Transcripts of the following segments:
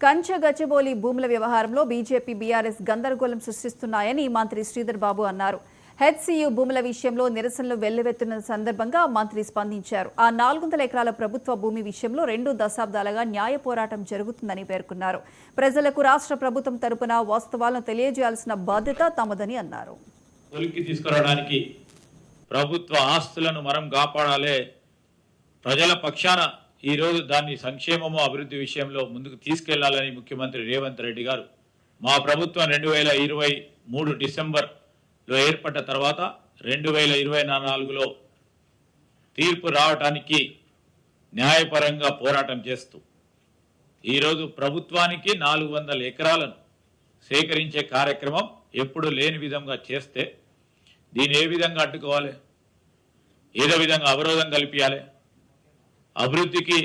కంచె గచ్చిబౌలి భూముల వ్యవహారంలో బీజేపీ బీఆర్ఎస్ గందరగోళం సృష్టిస్తున్నాయని మంత్రి శ్రీధర్ బాబు అన్నారు. హెచ్సియు భూముల విషయంలో నిరసనలు వెల్లువెత్తున్న సందర్భంగా మంత్రి స్పందించారు. ఆ 400 ఎకరాల ప్రభుత్వ భూమి విషయంలో 2 దశాబ్దాలుగా న్యాయ పోరాటం జరుగుతుందని పేర్కొన్నారు. ప్రజలకు రాష్ట్ర ప్రభుత్వం తరపున వాస్తవాలను తెలియజేయాల్సిన బాధ్యత తమదని అన్నారు. తీసుకురావడానికి ప్రభుత్వ ఆస్తులను మనం కాపాడాలే, ప్రజల పక్షాన ఈరోజు దాన్ని సంక్షేమము అభివృద్ధి విషయంలో ముందుకు తీసుకెళ్లాలని ముఖ్యమంత్రి రేవంత్ రెడ్డి గారు మా ప్రభుత్వం 2023 డిసెంబర్లో ఏర్పడ్డ తర్వాత 2024లో తీర్పు రావటానికి న్యాయపరంగా పోరాటం చేస్తూ ఈరోజు ప్రభుత్వానికి 400 ఎకరాలను సేకరించే కార్యక్రమం ఎప్పుడు లేని విధంగా చేస్తే దీన్ని ఏ విధంగా అడ్డుకోవాలి, ఏదో విధంగా అవరోధం కల్పించాలి, అభివృద్ధికి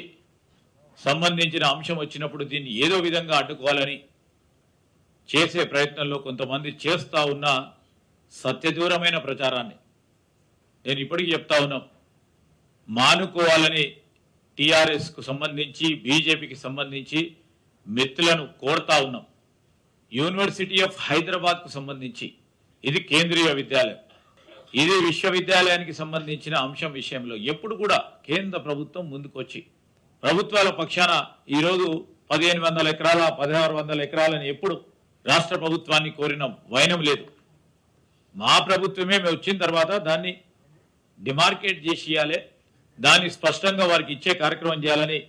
సంబంధించిన అంశం వచ్చినప్పుడు దీన్ని ఏదో విధంగా అడ్డుకోవాలని చేసే ప్రయత్నంలో కొంతమంది చేస్తూ ఉన్న సత్యదూరమైన ప్రచారాన్ని నేను ఇప్పటికీ చెప్తా ఉన్నాం. మానుకోవాలని టీఆర్ఎస్కు సంబంధించి బీజేపీకి సంబంధించి మిత్రులను కోరుతా ఉన్నాం. యూనివర్సిటీ ఆఫ్ హైదరాబాద్కు సంబంధించి ఇది కేంద్రీయ విద్యాలయం, ఇది విశ్వవిద్యాలయానికి సంబంధించిన అంశం విషయంలో ఎప్పుడు కూడా కేంద్ర ప్రభుత్వం ముందుకొచ్చి ప్రభుత్వాల పక్షాన ఈరోజు 1500 ఎకరాల 1600 ఎకరాలని ఎప్పుడు రాష్ట్ర ప్రభుత్వాన్ని కోరిన వైనం లేదు. మా ప్రభుత్వమే మేము వచ్చిన తర్వాత దాన్ని డిమార్కేట్ చేసి ఇవ్వాలి, దాన్ని స్పష్టంగా వారికి ఇచ్చే కార్యక్రమం చేయాలని